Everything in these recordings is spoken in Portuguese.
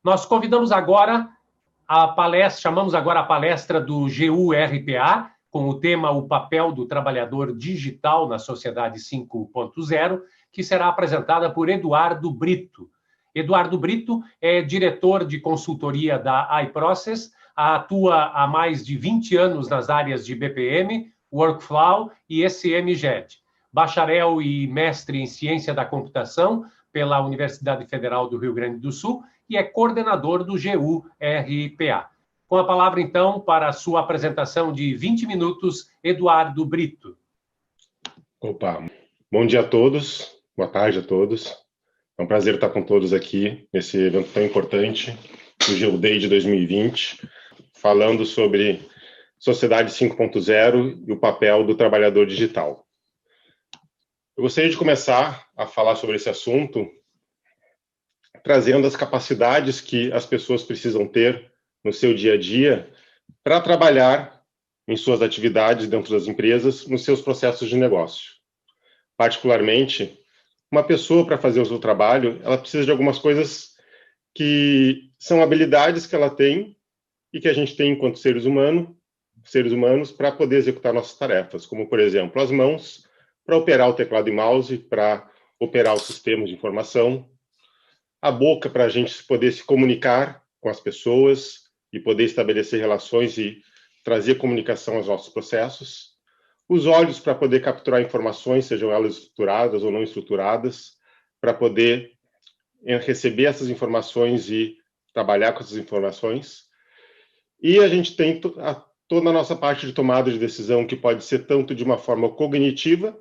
Nós convidamos agora a palestra, chamamos agora a palestra do GU-RPA, com o tema O Papel do Trabalhador Digital na Sociedade 5.0, que será apresentada por Eduardo Brito. Eduardo Brito é diretor de consultoria da iProcess, atua há mais de 20 anos nas áreas de BPM, Workflow e ECM/GED. Bacharel e mestre em Ciência da Computação pela Universidade Federal do Rio Grande do Sul e é coordenador do GU-RPA. Com a palavra, então, para a sua apresentação de 20 minutos, Eduardo Brito. Opa, bom dia a todos, boa tarde a todos. É um prazer estar com todos aqui nesse evento tão importante, o GU Day de 2020, falando sobre Sociedade 5.0 e o papel do trabalhador digital. Eu gostaria de começar a falar sobre esse assunto trazendo as capacidades que as pessoas precisam ter no seu dia a dia para trabalhar em suas atividades dentro das empresas, nos seus processos de negócio. Particularmente, uma pessoa, para fazer o seu trabalho, ela precisa de algumas coisas que são habilidades que ela tem e que a gente tem enquanto seres humanos para poder executar nossas tarefas, como, por exemplo, as mãos, para operar o teclado e mouse, para operar os sistemas de informação, a boca para a gente poder se comunicar com as pessoas e poder estabelecer relações e trazer comunicação aos nossos processos, os olhos para poder capturar informações, sejam elas estruturadas ou não estruturadas, para poder receber essas informações e trabalhar com essas informações. E a gente tem toda a nossa parte de tomada de decisão, que pode ser tanto de uma forma cognitiva,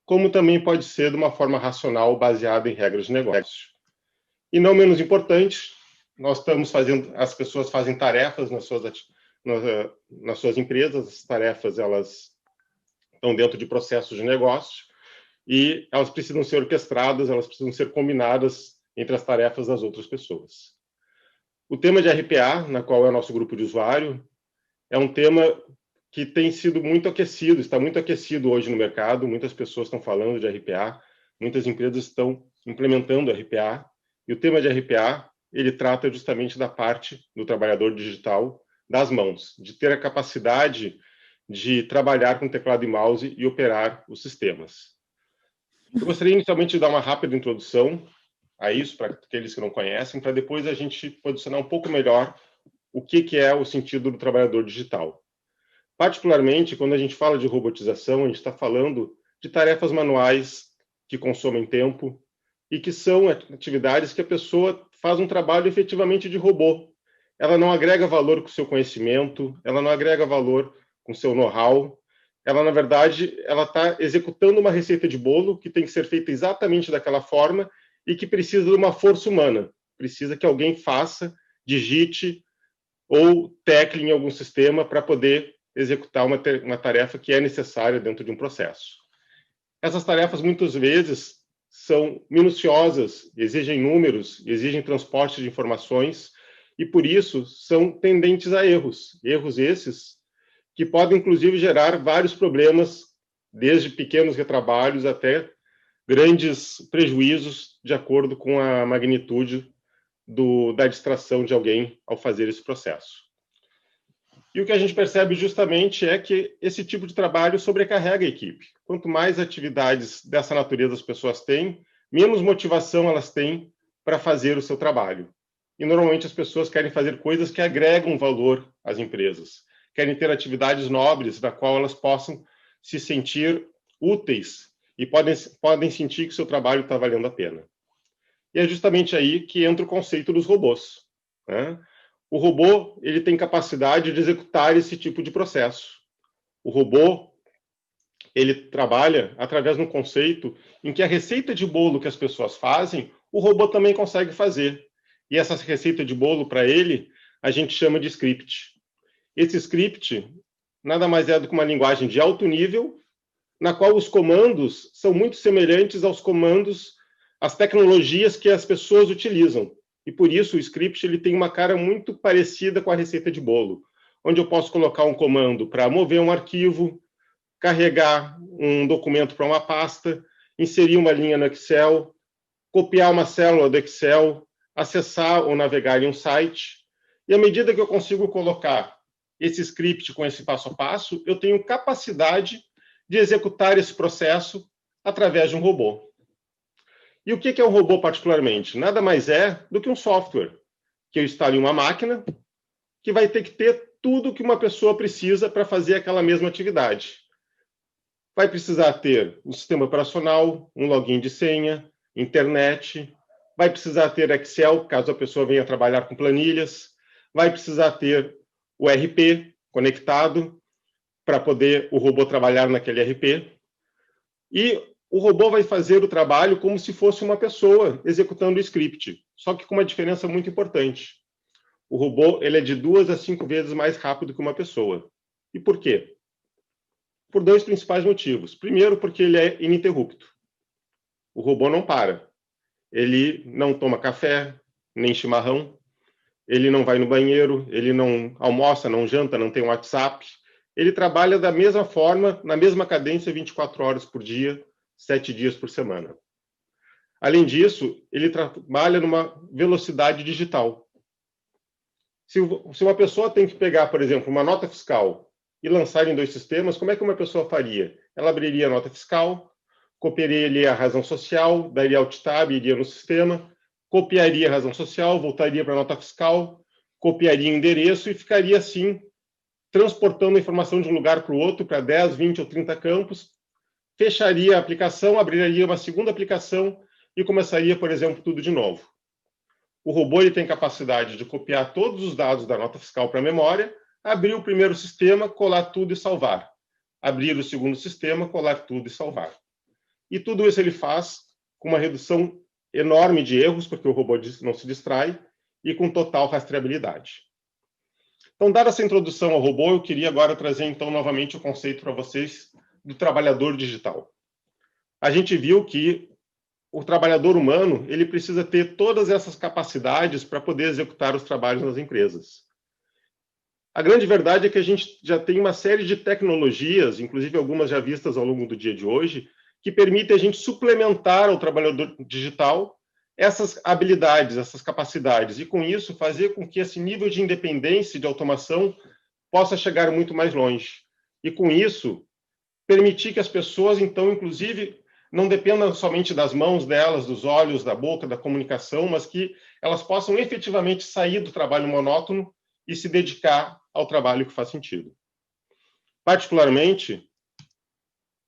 como também pode ser de uma forma racional, baseada em regras de negócio. E não menos importante, as pessoas fazem tarefas nas suas empresas, as tarefas elas estão dentro de processos de negócio e elas precisam ser orquestradas, elas precisam ser combinadas entre as tarefas das outras pessoas. O tema de RPA, na qual é o nosso grupo de usuário, é um tema que tem sido muito aquecido, está muito aquecido hoje no mercado, muitas pessoas estão falando de RPA, muitas empresas estão implementando RPA, e o tema de RPA, ele trata justamente da parte do trabalhador digital das mãos, de ter a capacidade de trabalhar com teclado e mouse e operar os sistemas. Eu gostaria inicialmente de dar uma rápida introdução a isso, para aqueles que não conhecem, para depois a gente posicionar um pouco melhor o que é o sentido do trabalhador digital. Particularmente, quando a gente fala de robotização, a gente está falando de tarefas manuais que consomem tempo e que são atividades que a pessoa faz um trabalho efetivamente de robô. Ela não agrega valor com o seu conhecimento, ela não agrega valor com o seu know-how. Ela, na verdade, ela está executando uma receita de bolo que tem que ser feita exatamente daquela forma e que precisa de uma força humana. Precisa que alguém faça, digite ou tecle em algum sistema para poder executar uma tarefa que é necessária dentro de um processo. Essas tarefas, muitas vezes, são minuciosas, exigem números, exigem transporte de informações e, por isso, são tendentes a erros. Erros esses que podem, inclusive, gerar vários problemas, desde pequenos retrabalhos até grandes prejuízos, de acordo com a magnitude da distração de alguém ao fazer esse processo. E o que a gente percebe justamente é que esse tipo de trabalho sobrecarrega a equipe. Quanto mais atividades dessa natureza as pessoas têm, menos motivação elas têm para fazer o seu trabalho. E normalmente as pessoas querem fazer coisas que agregam valor às empresas, querem ter atividades nobres na qual elas possam se sentir úteis e podem sentir que o seu trabalho está valendo a pena. E é justamente aí que entra o conceito dos robôs, né? O robô, ele tem capacidade de executar esse tipo de processo. O robô, ele trabalha através de um conceito em que a receita de bolo que as pessoas fazem, o robô também consegue fazer. E essa receita de bolo, para ele, a gente chama de script. Esse script nada mais é do que uma linguagem de alto nível, na qual os comandos são muito semelhantes aos comandos, às tecnologias que as pessoas utilizam. E por isso o script ele tem uma cara muito parecida com a receita de bolo, onde eu posso colocar um comando para mover um arquivo, carregar um documento para uma pasta, inserir uma linha no Excel, copiar uma célula do Excel, acessar ou navegar em um site, e à medida que eu consigo colocar esse script com esse passo a passo, eu tenho capacidade de executar esse processo através de um robô. E o que é um robô particularmente? Nada mais é do que um software, que eu instalo em uma máquina, que vai ter que ter tudo que uma pessoa precisa para fazer aquela mesma atividade. Vai precisar ter um sistema operacional, um login de senha, internet, vai precisar ter Excel, caso a pessoa venha trabalhar com planilhas, vai precisar ter o RP conectado para poder o robô trabalhar naquele RP. E o robô vai fazer o trabalho como se fosse uma pessoa executando o script, só que com uma diferença muito importante. O robô ele é de 2 a 5 vezes mais rápido que uma pessoa. E por quê? Por 2 principais motivos. Primeiro, porque ele é ininterrupto. O robô não para. Ele não toma café, nem chimarrão, ele não vai no banheiro, ele não almoça, não janta, não tem WhatsApp. Ele trabalha da mesma forma, na mesma cadência, 24 horas por dia, 7 dias por semana. Além disso, ele trabalha numa velocidade digital. Se uma pessoa tem que pegar, por exemplo, uma nota fiscal e lançar em 2 sistemas, como é que uma pessoa faria? Ela abriria a nota fiscal, copiaria a razão social, daria alt tab, iria no sistema, copiaria a razão social, voltaria para a nota fiscal, copiaria o endereço e ficaria assim, transportando a informação de um lugar para o outro, para 10, 20 ou 30 campos, fecharia a aplicação, abriria uma segunda aplicação e começaria, por exemplo, tudo de novo. O robô ele tem capacidade de copiar todos os dados da nota fiscal para a memória, abrir o primeiro sistema, colar tudo e salvar. Abrir o segundo sistema, colar tudo e salvar. E tudo isso ele faz com uma redução enorme de erros, porque o robô não se distrai, e com total rastreabilidade. Então, dada essa introdução ao robô, eu queria agora trazer, então, novamente o conceito para vocês do trabalhador digital. A gente viu que o trabalhador humano ele precisa ter todas essas capacidades para poder executar os trabalhos nas empresas. A grande verdade é que a gente já tem uma série de tecnologias, inclusive algumas já vistas ao longo do dia de hoje, que permitem a gente suplementar ao trabalhador digital essas habilidades, essas capacidades, e com isso fazer com que esse nível de independência e de automação possa chegar muito mais longe. E com isso, permitir que as pessoas, então, inclusive, não dependam somente das mãos delas, dos olhos, da boca, da comunicação, mas que elas possam efetivamente sair do trabalho monótono e se dedicar ao trabalho que faz sentido. Particularmente,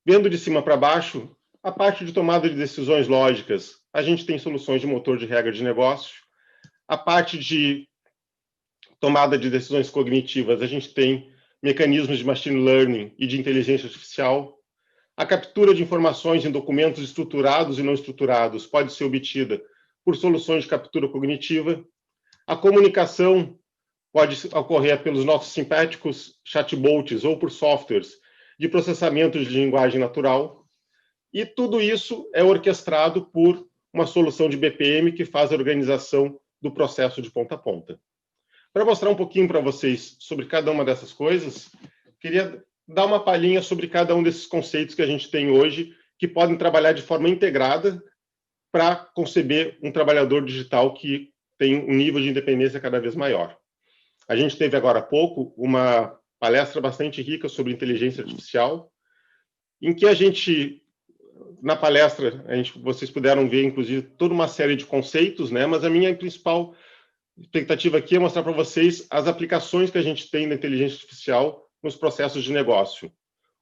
vendo de cima para baixo, a parte de tomada de decisões lógicas, a gente tem soluções de motor de regra de negócio. A parte de tomada de decisões cognitivas, a gente tem mecanismos de machine learning e de inteligência artificial. A captura de informações em documentos estruturados e não estruturados pode ser obtida por soluções de captura cognitiva. A comunicação pode ocorrer pelos nossos simpáticos chatbots ou por softwares de processamento de linguagem natural. E tudo isso é orquestrado por uma solução de BPM que faz a organização do processo de ponta a ponta. Para mostrar um pouquinho para vocês sobre cada uma dessas coisas, queria dar uma palhinha sobre cada um desses conceitos que a gente tem hoje, que podem trabalhar de forma integrada para conceber um trabalhador digital que tem um nível de independência cada vez maior. A gente teve agora há pouco uma palestra bastante rica sobre inteligência artificial, em que a gente, na palestra, vocês puderam ver, inclusive, toda uma série de conceitos, né? Mas a minha principal expectativa aqui é mostrar para vocês as aplicações que a gente tem da inteligência artificial nos processos de negócio,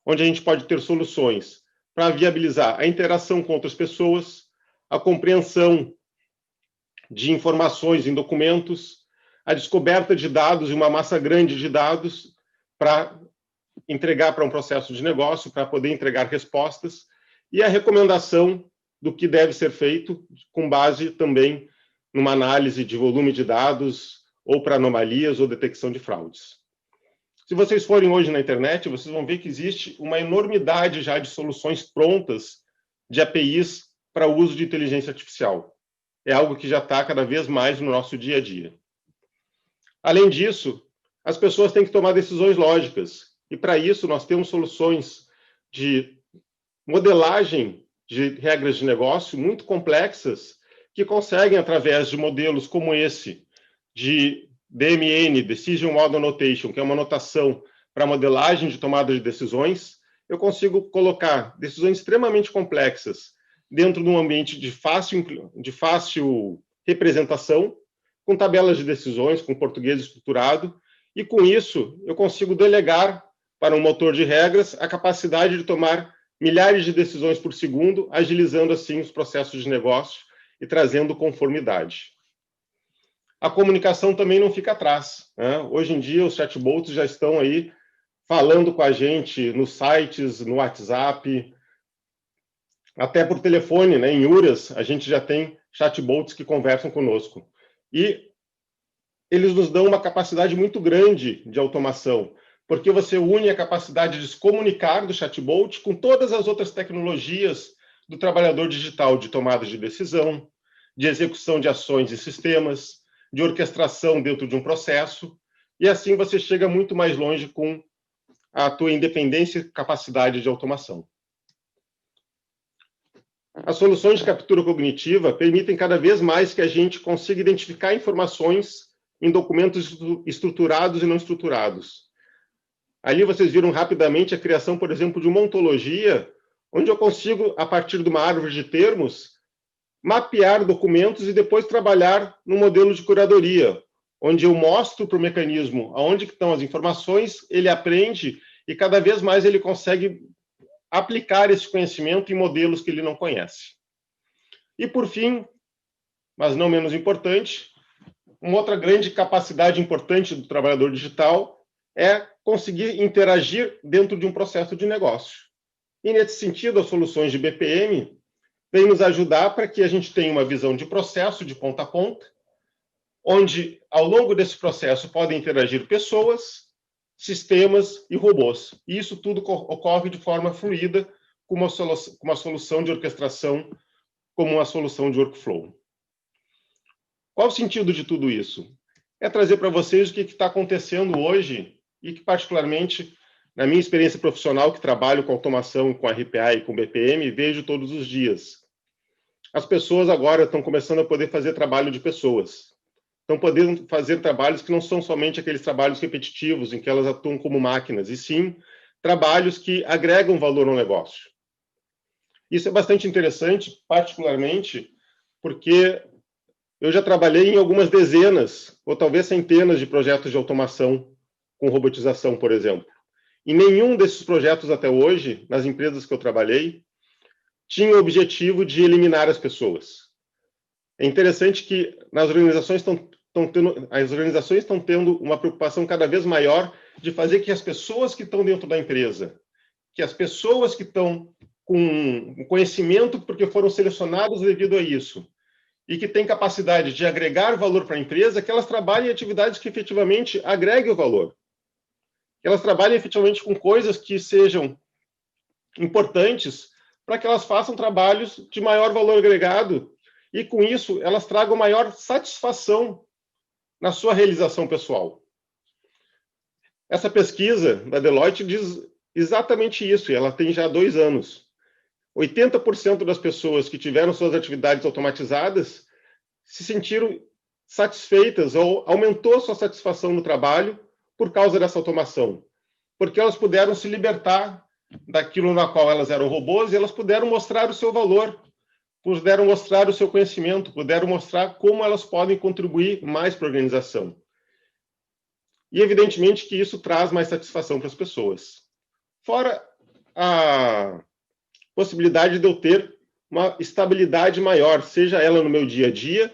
onde a gente pode ter soluções para viabilizar a interação com outras pessoas, a compreensão de informações em documentos, a descoberta de dados e uma massa grande de dados para entregar para um processo de negócio, para poder entregar respostas, e a recomendação do que deve ser feito com base também numa análise de volume de dados ou para anomalias ou detecção de fraudes. Se vocês forem hoje na internet, vocês vão ver que existe uma enormidade já de soluções prontas de APIs para o uso de inteligência artificial. É algo que já está cada vez mais no nosso dia a dia. Além disso, as pessoas têm que tomar decisões lógicas. E para isso nós temos soluções de modelagem de regras de negócio muito complexas que conseguem, através de modelos como esse, de DMN, Decision Model Notation, que é uma notação para modelagem de tomada de decisões, eu consigo colocar decisões extremamente complexas dentro de um ambiente de fácil representação, com tabelas de decisões, com português estruturado, e com isso eu consigo delegar para um motor de regras a capacidade de tomar milhares de decisões por segundo, agilizando assim os processos de negócio e trazendo conformidade. A comunicação também não fica atrás, né? Hoje em dia os chatbots já estão aí falando com a gente nos sites, no WhatsApp, até por telefone, né? Em URAS a gente já tem chatbots que conversam conosco. E eles nos dão uma capacidade muito grande de automação, porque você une a capacidade de se comunicar do chatbot com todas as outras tecnologias do trabalhador digital, de tomada de decisão, de execução de ações e sistemas, de orquestração dentro de um processo, e assim você chega muito mais longe com a tua independência e capacidade de automação. As soluções de captura cognitiva permitem cada vez mais que a gente consiga identificar informações em documentos estruturados e não estruturados. Ali vocês viram rapidamente a criação, por exemplo, de uma ontologia, onde eu consigo, a partir de uma árvore de termos, mapear documentos e depois trabalhar no modelo de curadoria, onde eu mostro para o mecanismo aonde estão as informações, ele aprende e cada vez mais ele consegue aplicar esse conhecimento em modelos que ele não conhece. E por fim, mas não menos importante, uma outra grande capacidade importante do trabalhador digital é conseguir interagir dentro de um processo de negócio. E nesse sentido, as soluções de BPM vêm nos ajudar para que a gente tenha uma visão de processo de ponta a ponta, onde ao longo desse processo podem interagir pessoas, sistemas e robôs. E isso tudo ocorre de forma fluida com uma solução de orquestração como uma solução de workflow. Qual o sentido de tudo isso? É trazer para vocês o que está acontecendo hoje e que, particularmente, na minha experiência profissional, que trabalho com automação, com RPA e com BPM, vejo todos os dias. As pessoas agora estão começando a poder fazer trabalho de pessoas. Estão podendo fazer trabalhos que não são somente aqueles trabalhos repetitivos, em que elas atuam como máquinas, e sim trabalhos que agregam valor ao negócio. Isso é bastante interessante, particularmente, porque eu já trabalhei em algumas dezenas, ou talvez centenas de projetos de automação com robotização, por exemplo. E nenhum desses projetos até hoje, nas empresas que eu trabalhei, tinha o objetivo de eliminar as pessoas. É interessante que nas organizações as organizações estão tendo uma preocupação cada vez maior de fazer que as pessoas que estão dentro da empresa, que as pessoas que estão com conhecimento porque foram selecionadas devido a isso, e que têm capacidade de agregar valor para a empresa, que elas trabalhem em atividades que efetivamente agreguem o valor. Que elas trabalhem efetivamente com coisas que sejam importantes para que elas façam trabalhos de maior valor agregado e, com isso, elas tragam maior satisfação na sua realização pessoal. Essa pesquisa da Deloitte diz exatamente isso, e ela tem já 2 anos. 80% das pessoas que tiveram suas atividades automatizadas se sentiram satisfeitas ou aumentou sua satisfação no trabalho por causa dessa automação, porque elas puderam se libertar daquilo na qual elas eram robôs e elas puderam mostrar o seu valor, puderam mostrar o seu conhecimento, puderam mostrar como elas podem contribuir mais para a organização. E, evidentemente, que isso traz mais satisfação para as pessoas. Fora a possibilidade de eu ter uma estabilidade maior, seja ela no meu dia a dia,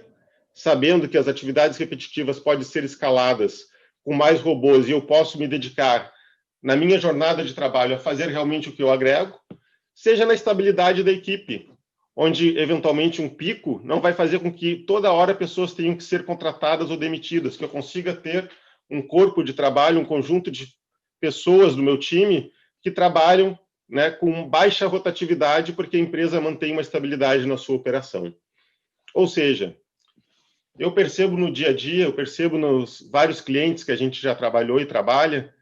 sabendo que as atividades repetitivas podem ser escaladas com mais robôs e eu posso me dedicar na minha jornada de trabalho a fazer realmente o que eu agrego, seja na estabilidade da equipe, onde eventualmente um pico não vai fazer com que toda hora pessoas tenham que ser contratadas ou demitidas, que eu consiga ter um corpo de trabalho, um conjunto de pessoas do meu time que trabalham, né, com baixa rotatividade, porque a empresa mantém uma estabilidade na sua operação. Ou seja, eu percebo no dia a dia, eu percebo nos vários clientes que a gente já trabalhou e trabalha,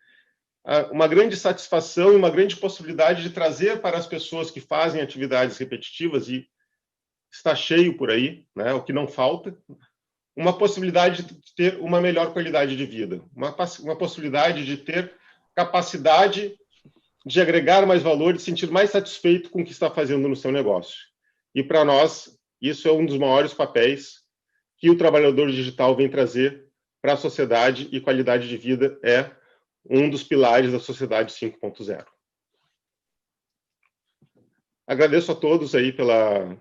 uma grande satisfação e uma grande possibilidade de trazer para as pessoas que fazem atividades repetitivas, e está cheio por aí, né? O que não falta, uma possibilidade de ter uma melhor qualidade de vida, uma possibilidade de ter capacidade de agregar mais valor e se sentir mais satisfeito com o que está fazendo no seu negócio. E para nós, isso é um dos maiores papéis que o trabalhador digital vem trazer para a sociedade, e qualidade de vida é um dos pilares da sociedade 5.0. Agradeço a todos aí pela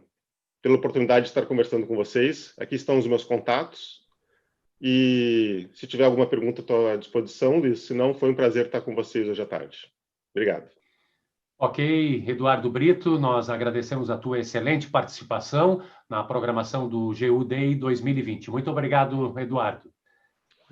oportunidade de estar conversando com vocês. Aqui estão os meus contatos. E se tiver alguma pergunta, estou à disposição, Luiz. Se não, foi um prazer estar com vocês hoje à tarde. Obrigado. Ok, Eduardo Brito, nós agradecemos a tua excelente participação na programação do GU Day 2020. Muito obrigado, Eduardo.